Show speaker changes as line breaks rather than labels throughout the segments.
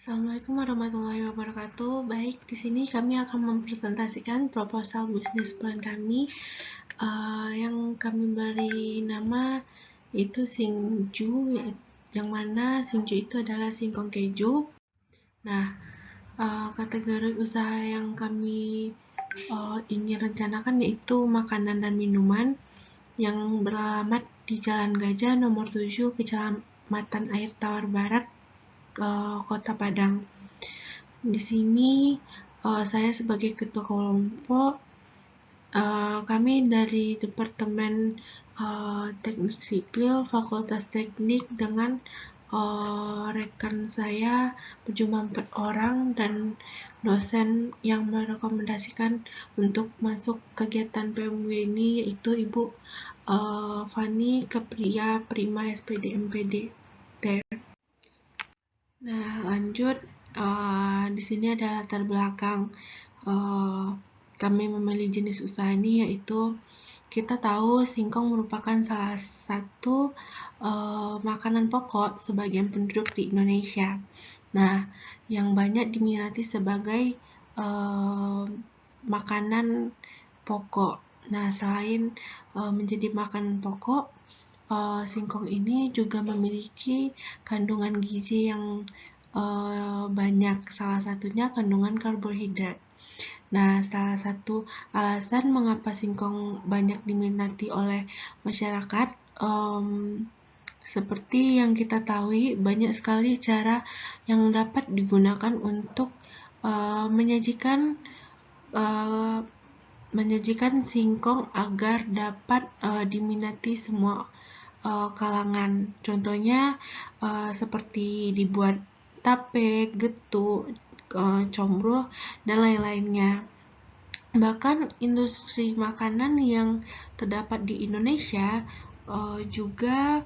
Assalamualaikum warahmatullahi wabarakatuh. Baik, di sini kami akan mempresentasikan proposal bisnis plan kami yang kami beri nama yaitu Singju, yang mana Singju itu adalah singkong keju. Nah, kategori usaha yang kami ingin rencanakan yaitu makanan dan minuman yang beralamat di Jalan Gajah nomor 7, Kecamatan Air Tawar Barat, Kota Padang. Di sini saya sebagai ketua kelompok, kami dari Departemen Teknik Sipil Fakultas Teknik dengan rekan saya berjumlah 4 orang dan dosen yang merekomendasikan untuk masuk kegiatan PMW ini yaitu Ibu Fani Kapria Prima SPD MPD. Nah, lanjut. Di sini ada latar belakang kami memilih jenis usaha ini, yaitu kita tahu singkong merupakan salah satu makanan pokok sebagian penduduk di Indonesia. Nah, yang banyak diminati sebagai makanan pokok. Nah, selain menjadi makanan pokok, singkong ini juga memiliki kandungan gizi yang banyak, salah satunya kandungan karbohidrat. Nah, salah satu alasan mengapa singkong banyak diminati oleh masyarakat, seperti yang kita tahu, banyak sekali cara yang dapat digunakan untuk menyajikan singkong agar dapat diminati semua kalangan. Contohnya seperti dibuat tape, getuk, combro, dan lain-lainnya. Bahkan industri makanan yang terdapat di Indonesia juga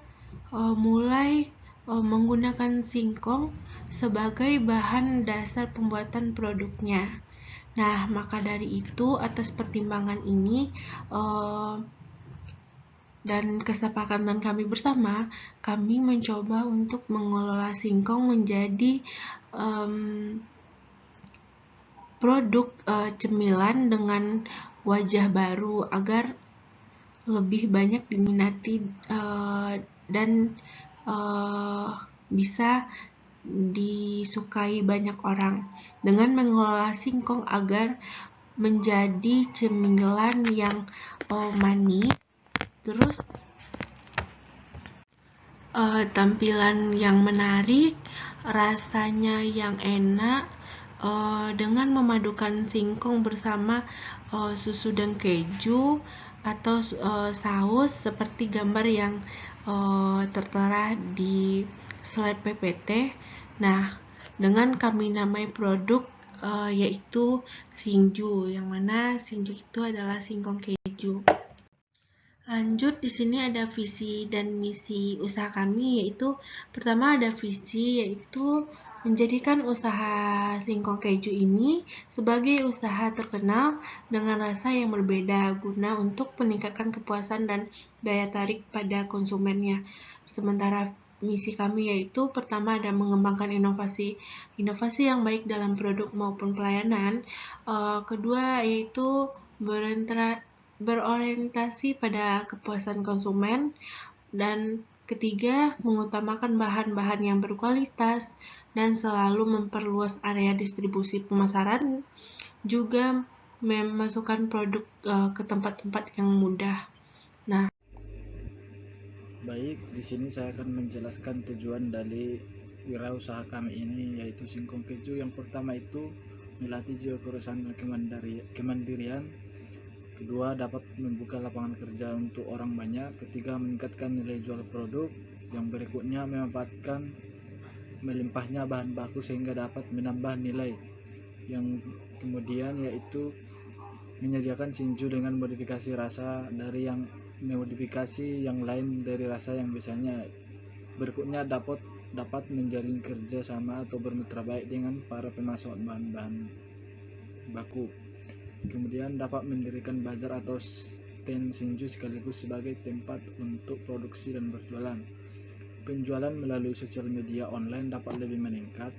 mulai menggunakan singkong sebagai bahan dasar pembuatan produknya. Nah, maka dari itu, atas pertimbangan ini dan kesepakatan kami bersama, kami mencoba untuk mengelola singkong menjadi produk cemilan dengan wajah baru agar lebih banyak diminati dan bisa disukai banyak orang dengan mengelola singkong agar menjadi cemilan yang manis, terus tampilan yang menarik, rasanya yang enak, dengan memadukan singkong bersama susu dan keju atau saus seperti gambar yang tertera di slide PPT. Nah, dengan kami namai produk yaitu Singju, yang mana Singju itu adalah singkong keju. Lanjut, di sini ada visi dan misi usaha kami, yaitu pertama ada visi, yaitu menjadikan usaha singkong keju ini sebagai usaha terkenal dengan rasa yang berbeda guna untuk meningkatkan kepuasan dan daya tarik pada konsumennya. Sementara misi kami yaitu pertama ada mengembangkan inovasi yang baik dalam produk maupun pelayanan. Kedua yaitu berorientasi pada kepuasan konsumen, dan ketiga mengutamakan bahan-bahan yang berkualitas dan selalu memperluas area distribusi pemasaran, juga memasukkan produk ke tempat-tempat yang mudah. Nah,
baik, di sini saya akan menjelaskan tujuan dari wirausaha kami ini, yaitu singkong keju. Yang pertama itu melatih jiwa kewirausahaan kemandirian. Kedua, dapat membuka lapangan kerja untuk orang banyak. Ketiga, meningkatkan nilai jual produk. Yang berikutnya, memanfaatkan melimpahnya bahan baku sehingga dapat menambah nilai. Yang kemudian yaitu menyediakan Singju dengan modifikasi rasa dari yang modifikasi yang lain dari rasa yang biasanya. Berikutnya, dapat menjalin kerja sama atau bermitra baik dengan para pemasok bahan-bahan baku. Kemudian dapat mendirikan bazar atau stand Singju sekaligus sebagai tempat untuk produksi dan berjualan. Penjualan melalui sosial media online dapat lebih meningkat.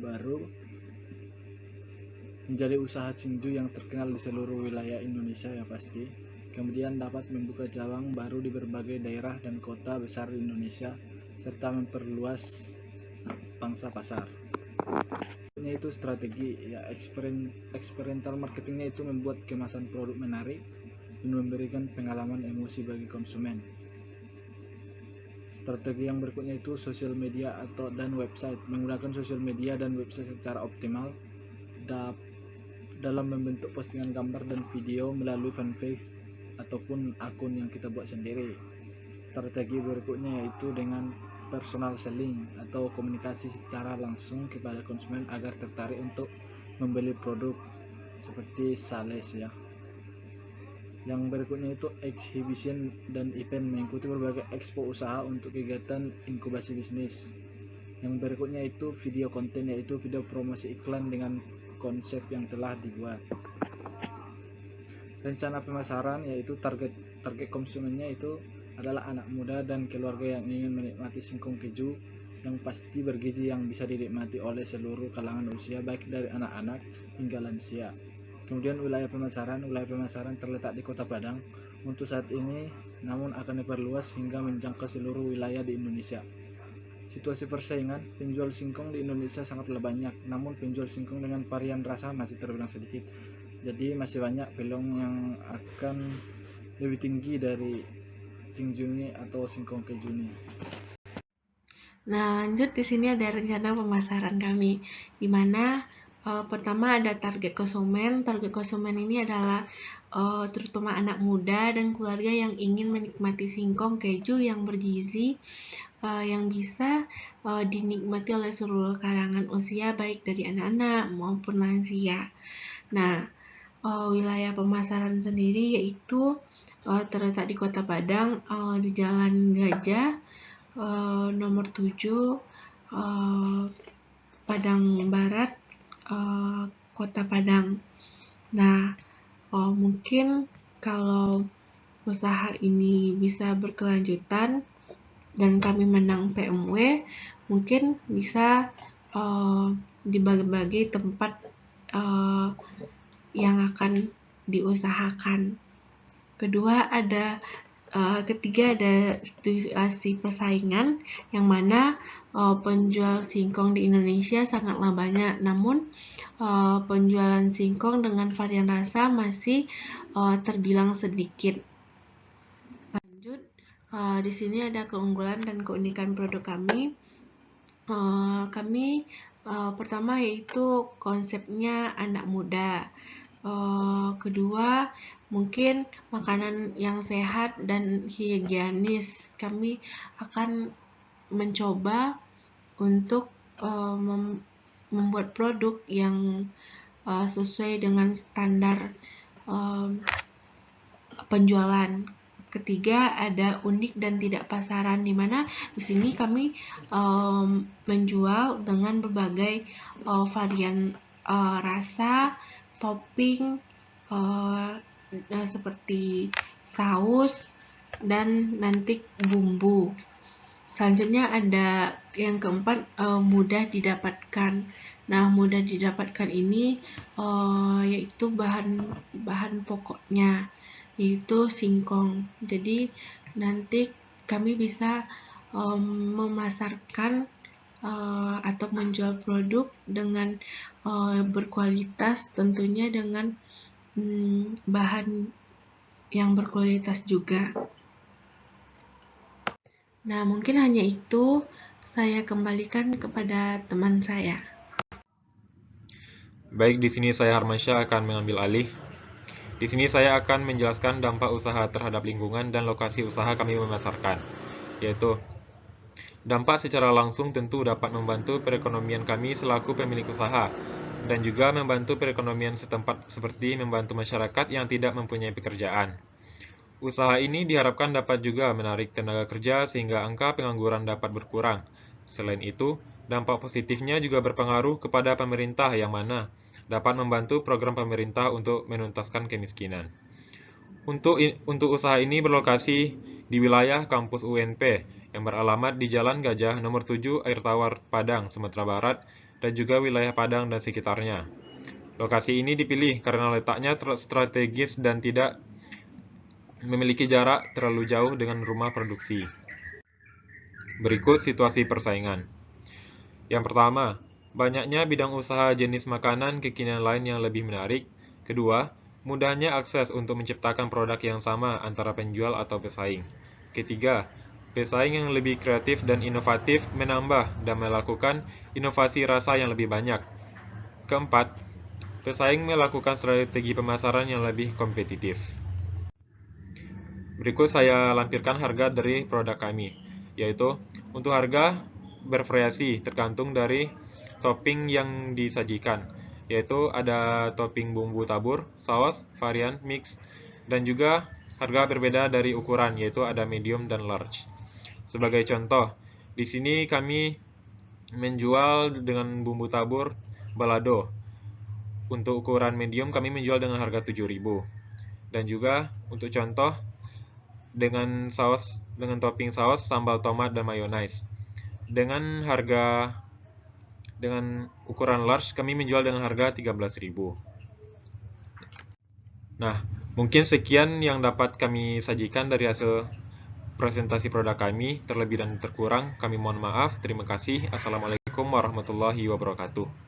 baru menjadi usaha Xingju yang terkenal di seluruh wilayah Indonesia ya pasti. Kemudian dapat membuka cabang baru di berbagai daerah dan kota besar di Indonesia serta memperluas pangsa pasar. Itu strategi ya, experimental marketingnya itu membuat kemasan produk menarik dan memberikan pengalaman emosi bagi konsumen. Strategi yang berikutnya itu sosial media dan website. Menggunakan sosial media dan website secara optimal dalam membentuk postingan gambar dan video melalui fanpage ataupun akun yang kita buat sendiri. Strategi berikutnya yaitu dengan personal selling atau komunikasi secara langsung kepada konsumen agar tertarik untuk membeli produk seperti sales ya. Yang berikutnya itu exhibition dan event, mengikuti berbagai expo usaha untuk kegiatan inkubasi bisnis. Yang berikutnya itu video konten, yaitu video promosi iklan dengan konsep yang telah dibuat. Rencana pemasaran, yaitu target konsumennya itu adalah anak muda dan keluarga yang ingin menikmati singkong keju yang pasti bergizi yang bisa dinikmati oleh seluruh kalangan usia, baik dari anak-anak hingga lansia. Kemudian wilayah pemasaran terletak di Kota Padang untuk saat ini, namun akan diperluas hingga menjangkau seluruh wilayah di Indonesia. Situasi persaingan, penjual singkong di Indonesia sangatlah banyak, namun penjual singkong dengan varian rasa masih terbilang sedikit. Jadi masih banyak peluang yang akan lebih tinggi dari Xingjuni atau singkong keju ini.
Nah, lanjut di sini ada rencana pemasaran kami, di mana pertama ada target konsumen. Target konsumen ini adalah terutama anak muda dan keluarga yang ingin menikmati singkong keju yang bergizi, yang bisa dinikmati oleh seluruh kalangan usia, baik dari anak-anak maupun lansia. Nah, wilayah pemasaran sendiri yaitu terletak di Kota Padang, di Jalan Gajah, nomor 7, Padang Barat, Kota Padang. Nah, mungkin kalau usaha ini bisa berkelanjutan dan kami menang PMW, mungkin bisa dibagi-bagi tempat yang akan diusahakan. Ketiga ada situasi persaingan, yang mana penjual singkong di Indonesia sangatlah banyak, namun penjualan singkong dengan varian rasa masih terbilang sedikit. Lanjut, di sini ada keunggulan dan keunikan produk kami. Pertama yaitu konsepnya anak muda. Kedua, mungkin makanan yang sehat dan higienis. Kami akan mencoba untuk membuat produk yang sesuai dengan standar penjualan. Ketiga, ada unik dan tidak pasaran, di mana di sini kami menjual dengan berbagai varian rasa, topping, seperti saus dan nanti bumbu. Selanjutnya ada yang keempat, mudah didapatkan. Nah, mudah didapatkan ini yaitu bahan pokoknya, yaitu singkong. Jadi nanti kami bisa memasarkan atau menjual produk dengan berkualitas, tentunya dengan bahan yang berkualitas juga. Nah, mungkin hanya itu. Saya kembalikan kepada teman saya.
Baik, di sini saya Harmansyah akan mengambil alih. Di sini saya akan menjelaskan dampak usaha terhadap lingkungan dan lokasi usaha kami memasarkan, yaitu dampak secara langsung tentu dapat membantu perekonomian kami selaku pemilik usaha, dan juga membantu perekonomian setempat seperti membantu masyarakat yang tidak mempunyai pekerjaan. Usaha ini diharapkan dapat juga menarik tenaga kerja sehingga angka pengangguran dapat berkurang. Selain itu, dampak positifnya juga berpengaruh kepada pemerintah yang mana dapat membantu program pemerintah untuk menuntaskan kemiskinan. Untuk usaha ini berlokasi di wilayah kampus UNP yang beralamat di Jalan Gajah nomor 7 Air Tawar, Padang, Sumatera Barat dan juga wilayah Padang dan sekitarnya. Lokasi ini dipilih karena letaknya strategis dan tidak memiliki jarak terlalu jauh dengan rumah produksi. Berikut situasi persaingan. Yang pertama, banyaknya bidang usaha jenis makanan kekinian lain yang lebih menarik. Kedua, mudahnya akses untuk menciptakan produk yang sama antara penjual atau pesaing. Ketiga, pesaing yang lebih kreatif dan inovatif menambah dan melakukan inovasi rasa yang lebih banyak. Keempat, pesaing melakukan strategi pemasaran yang lebih kompetitif. Berikut saya lampirkan harga dari produk kami, yaitu untuk harga bervariasi tergantung dari topping yang disajikan, yaitu ada topping bumbu tabur, saus, varian, mix, dan juga harga berbeda dari ukuran, yaitu ada medium dan large. Sebagai contoh, di sini kami menjual dengan bumbu tabur balado. Untuk ukuran medium kami menjual dengan harga 7.000. Dan juga untuk contoh dengan topping saus, sambal tomat dan mayonaise. Dengan ukuran large kami menjual dengan harga 13.000. Nah, mungkin sekian yang dapat kami sajikan dari hasil presentasi produk kami. Terlebih dan terkurang kami mohon maaf. Terima kasih. Assalamualaikum warahmatullahi wabarakatuh.